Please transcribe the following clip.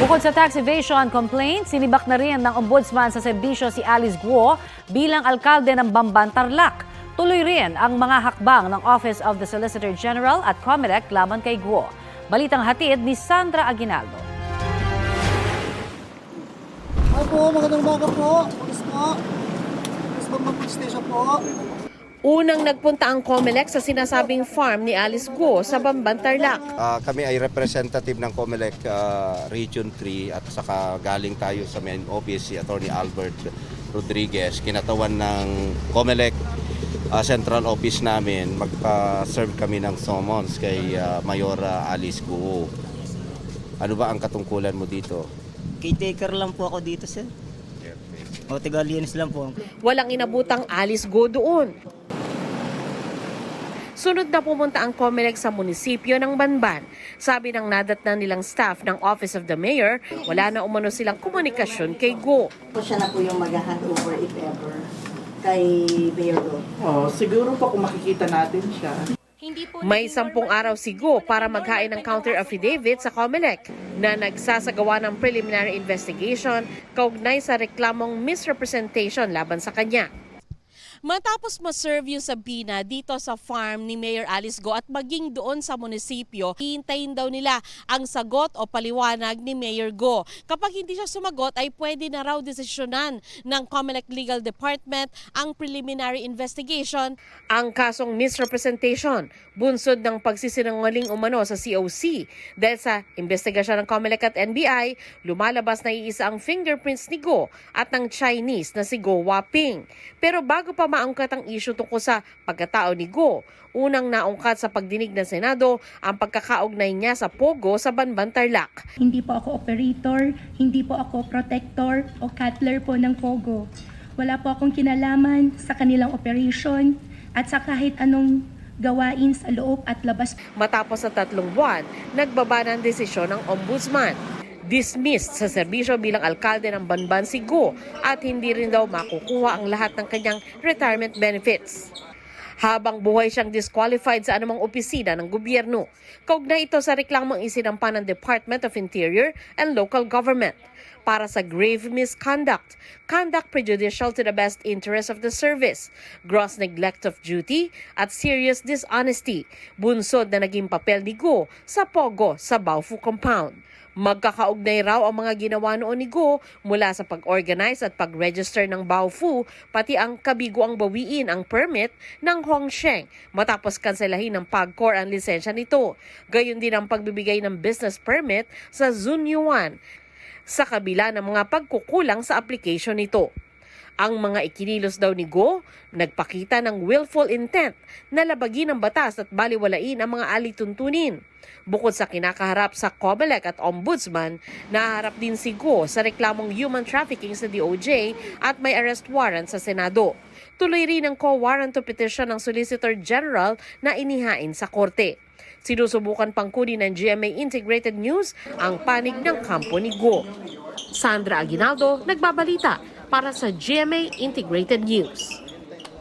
Bukod sa tax evasion complaint, sinibak na rin ng ombudsman sa serbisyo si Alice Guo bilang alkalde ng Bamban, Tarlac. Tuloy rin ang mga hakbang ng Office of the Solicitor General at COMELEC laban kay Guo. Balitang hatid ni Sandra Aguinaldo. Hi po, magandang umaga po. Pulis po. Pulis Bamban Police Station po. Unang nagpunta ang COMELEC sa sinasabing farm ni Alice Guo sa Bamban, Tarlac. Kami ay representative ng COMELEC Region 3 at saka galing tayo sa main office si Attorney Albert Rodriguez, kinatawan ng COMELEC Central Office namin. Magpa-serve kami ng summons kay Mayor Alice Guo. Ano ba ang katungkulan mo dito? Caretaker lang po ako dito, sir. O, Tigalianis lang po. Walang inabutang Alice Guo doon. Sunod na pumunta ang COMELEC sa munisipyo ng Banban. Sabi ng nadatnan nilang staff ng Office of the Mayor, wala na umano silang komunikasyon kay Guo. Siya na po yung mag-hand over if ever kay Mayor Go. Siguro po kung makikita natin siya. May 10 araw si Guo para maghain ng counter affidavit sa COMELEC na nagsasagawa ng preliminary investigation kaugnay sa reklamong misrepresentation laban sa kanya. Matapos ma-serve yung Sabina dito sa farm ni Mayor Alice Guo at maging doon sa munisipyo, hihintayin daw nila ang sagot o paliwanag ni Mayor Guo. Kapag hindi siya sumagot ay pwede na raw desisyonan ng COMELEC Legal Department ang preliminary investigation. Ang kasong misrepresentation, bunsod ng pagsisinungaling umano sa COC. Dahil sa investigasyon ng COMELEC at NBI, lumalabas na iisa ang fingerprints ni Guo at ng Chinese na si Guo Waping. Pero bago pa maangkat ang issue tungkol sa pagkatao ni Guo, unang naungkat sa pagdinig ng Senado ang pagkakaugnay niya sa Pogo sa Banban, Tarlac. Hindi po ako operator, hindi po ako protector o cutler po ng Pogo. Wala po akong kinalaman sa kanilang operation at sa kahit anong gawain sa loob at labas. Matapos sa 3 buwan, nagbaba ng desisyon ng ombudsman. Dismissed sa serbisyo bilang alkalde ng Banban si Guo at hindi rin daw makukuha ang lahat ng kanyang retirement benefits. Habang buhay siyang disqualified sa anumang opisina ng gobyerno. Kaugnay ito sa reklamong isinampa ng Department of Interior and Local Government para sa grave misconduct, conduct prejudicial to the best interest of the service, gross neglect of duty, at serious dishonesty, bunsod na naging papel ni Guo sa Pogo sa Baofu Compound. Magkakaugnay raw ang mga ginawa noon ni Guo mula sa pag-organize at pag-register ng Baofu, pati ang kabiguang bawiin ang permit ng Hongsheng matapos kanselahin ng PAGCOR ang lisensya nito. Gayon din ang pagbibigay ng business permit sa Zunyuan sa kabila ng mga pagkukulang sa application nito. Ang mga ikinilos daw ni Guo, nagpakita ng willful intent na labagin ang batas at baliwalain ang mga alituntunin. Bukod sa kinakaharap sa COMELEC at Ombudsman, naharap din si Guo sa reklamong human trafficking sa DOJ at may arrest warrant sa Senado. Tuloy rin ang co-warrant to petition ng Solicitor General na inihain sa korte. Sinusubukan pang kunin ng GMA Integrated News ang panig ng kampo ni Guo. Sandra Aguinaldo, nagbabalita para sa GMA Integrated News.